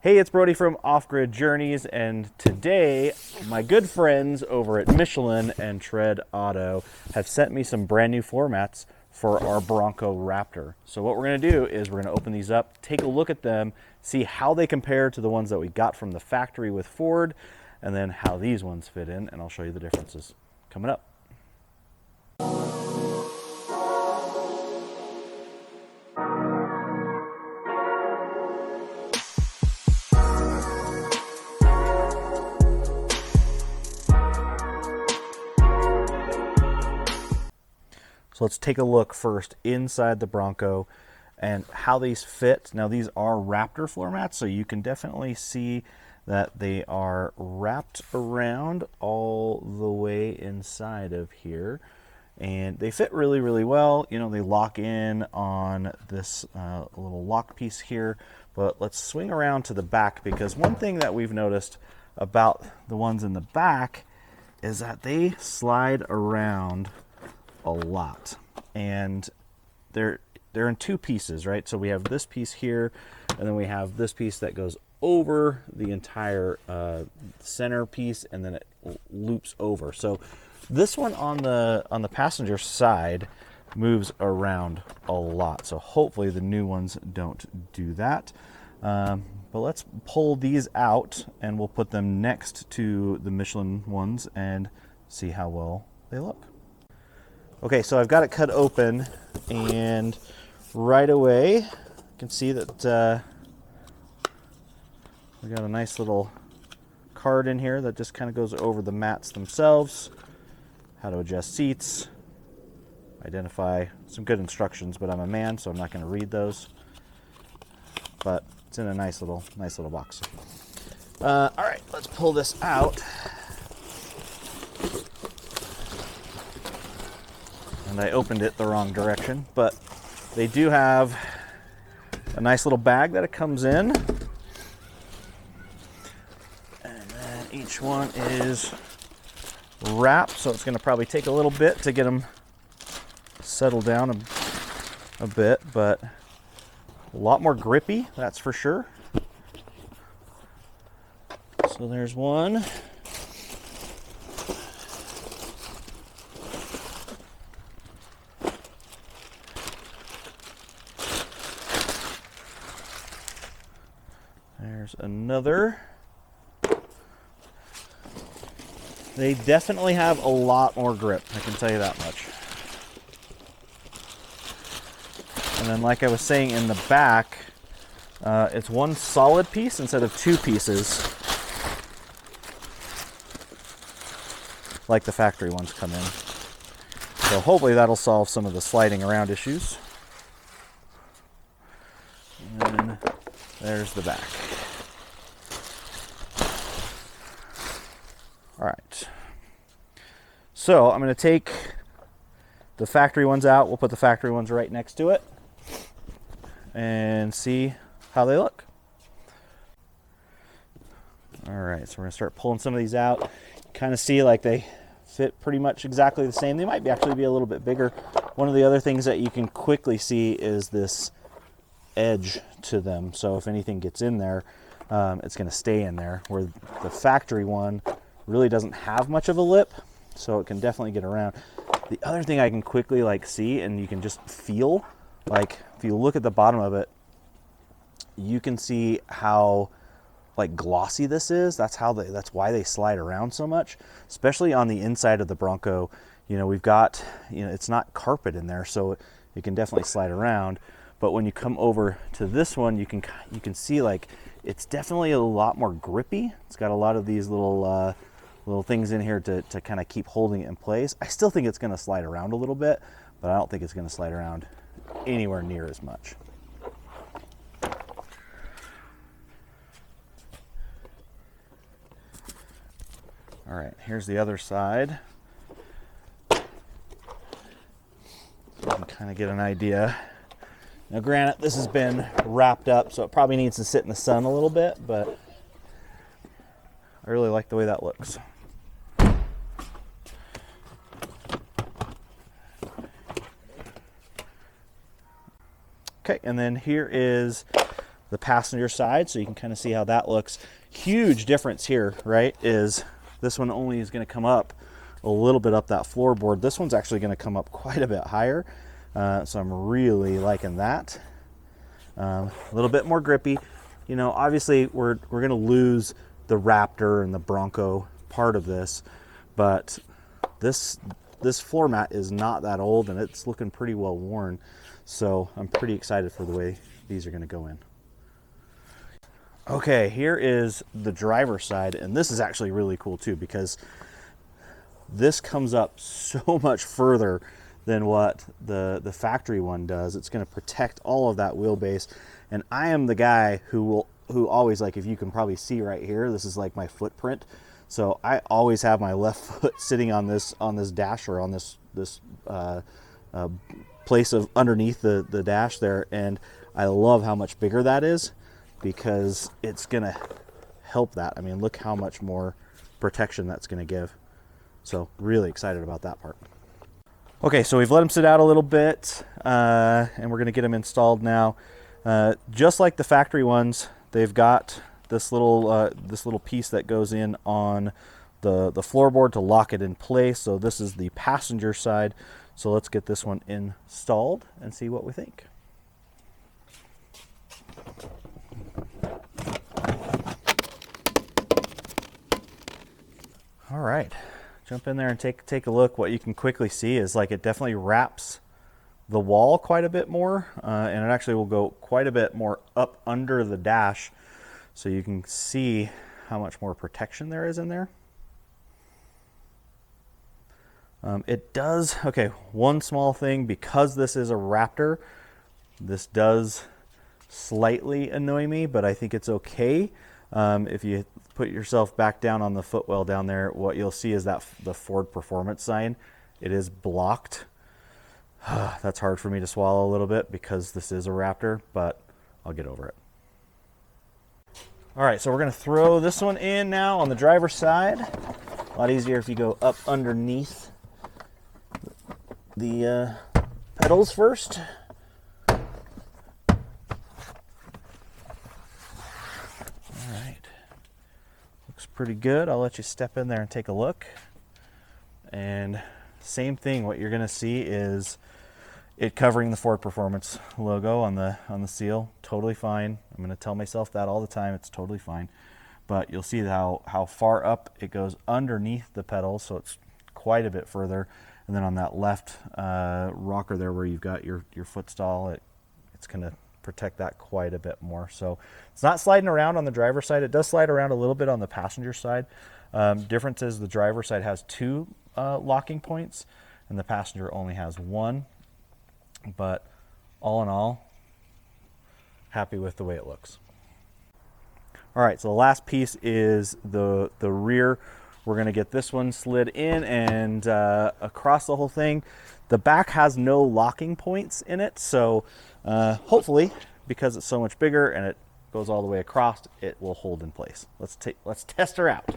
Hey, it's Brody from Off Grid Journeys, and today my good friends over at Michelin and TreadAuto have sent me some brand new floor mats for our Bronco Raptor. So what we're going to do is we're going to open these up, take a look at them, see how they compare to the ones that we got from the factory with Ford, and then how these ones fit in, and I'll show you the differences coming up. So let's take a look first inside the Bronco and how these fit. Now these are Raptor floor mats, so you can definitely see that they are wrapped around all the way inside of here. And they fit really, really well. You know, they lock in on this little lock piece here. But let's swing around to the back, because one thing that we've noticed about the ones in the back is that they slide around a lot, and they're in two pieces, right? So we have this piece here, and then we have this piece that goes over the entire center piece, and then it loops over. So this one on the passenger side moves around a lot. So hopefully the new ones don't do that. But let's pull these out, and we'll put them next to the Michelin ones and see how well they look. Okay, so I've got it cut open, and right away you can see that we got a nice little card in here that just kind of goes over the mats themselves, how to adjust seats, identify some good instructions, but I'm a man, so I'm not going to read those. But it's in a nice little box. All right, let's pull this out. And I opened it the wrong direction, but they do have a nice little bag that it comes in. And then each one is wrapped, so it's going to probably take a little bit to get them settled down a bit, but a lot more grippy, that's for sure. So there's one. There's another. They definitely have a lot more grip, I can tell you that much. And then, like I was saying, in the back, it's one solid piece instead of two pieces, like the factory ones come in. So hopefully that'll solve some of the sliding around issues. And there's the back. All right, so I'm going to take the factory ones out. We'll put the factory ones right next to it and see how they look. All right, so we're going to start pulling some of these out. Kind of see like they fit pretty much exactly the same. They might actually be a little bit bigger. One of the other things that you can quickly see is this edge to them. So if anything gets in there, it's going to stay in there, where the factory one really doesn't have much of a lip, so it can definitely get around. The other thing I can quickly see, and you can just feel, like if you look at the bottom of it, you can see how glossy this is. That's why they slide around so much, especially on the inside of the Bronco. You know, we've got, it's not carpet in there, so it can definitely slide around. But when you come over to this one, you can see it's definitely a lot more grippy. It's got a lot of these little things in here to kind of keep holding it in place. I still think it's going to slide around a little bit, but I don't think it's going to slide around anywhere near as much. All right, here's the other side. You can kind of get an idea. Now granted, this has been wrapped up, so it probably needs to sit in the sun a little bit, but I really like the way that looks. Okay, and then here is the passenger side so you can kind of see how that looks. Huge difference here, right, is this one only is going to come up a little bit up that floorboard. This one's actually going to come up quite a bit higher, so I'm really liking that. A little bit more grippy. You know, obviously we're going to lose the Raptor and the Bronco part of this, but this floor mat is not that old and it's looking pretty well worn, so I'm pretty excited for the way these are going to go in. Okay, here is the driver's side, and this is actually really cool too because this comes up so much further than what the factory one does. It's going to protect all of that wheelbase, and I am the guy who always, like, if you can probably see right here, this is like my footprint. So I always have my left foot sitting on this dash, or on this place of underneath the dash there, and I love how much bigger that is because it's gonna help that. I mean, look how much more protection that's gonna give. So really excited about that part. Okay, so we've let them sit out a little bit, and we're gonna get them installed now. Just like the factory ones, they've got this little piece that goes in on the floorboard to lock it in place. So this is the passenger side. So let's get this one installed and see what we think. All right, jump in there and take a look. What you can quickly see is, like, it definitely wraps the wall quite a bit more, and it actually will go quite a bit more up under the dash, so you can see how much more protection there is in there. It does, okay, one small thing, because this is a Raptor, this does slightly annoy me, but I think it's okay. If you put yourself back down on the footwell down there, what you'll see is that the Ford Performance sign, it is blocked. That's hard for me to swallow a little bit because this is a Raptor, but I'll get over it. All right, so we're gonna throw this one in now on the driver's side. A lot easier if you go up underneath the pedals first. All right, looks pretty good. I'll let you step in there and take a look. And same thing, what you're gonna see is it covering the Ford Performance logo on the seal. Totally fine. I'm going to tell myself that all the time. It's totally fine. But you'll see how far up it goes underneath the pedals, so it's quite a bit further. And then on that left rocker there where you've got your foot stall, it's going to protect that quite a bit more. So it's not sliding around on the driver's side. It does slide around a little bit on the passenger side. Difference is the driver's side has 2 locking points, and the passenger only has 1. But all in all, happy with the way it looks. All right, so the last piece is the rear. We're gonna get this one slid in and across the whole thing. The back has no locking points in it, so hopefully, because it's so much bigger and it goes all the way across, it will hold in place. Let's test her out.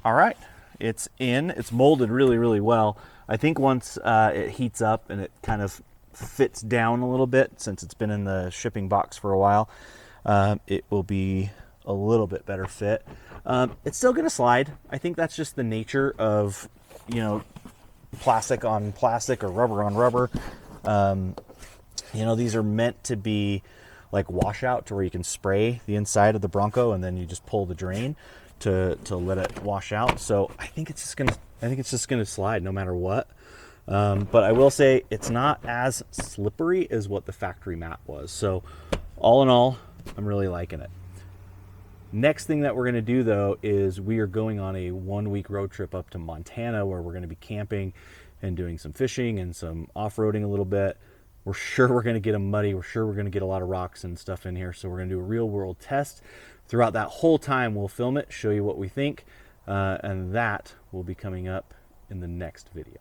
All right, it's in. It's molded really, really well. I think once it heats up and it kind of fits down a little bit, since it's been in the shipping box for a while, it will be a little bit better fit. It's still gonna slide. I think that's just the nature of, you know, plastic on plastic or rubber on rubber. You know, these are meant to be like washout, to where you can spray the inside of the Bronco and then you just pull the drain to let it wash out. So I think it's just gonna slide no matter what. But I will say it's not as slippery as what the factory mat was. So all in all, I'm really liking it. Next thing that we're gonna do though is we are going on a 1-week road trip up to Montana, where we're gonna be camping and doing some fishing and some off-roading a little bit. We're sure we're gonna get them muddy. We're sure we're gonna get a lot of rocks and stuff in here. So we're gonna do a real world test. Throughout that whole time, we'll film it, show you what we think, and that will be coming up in the next video.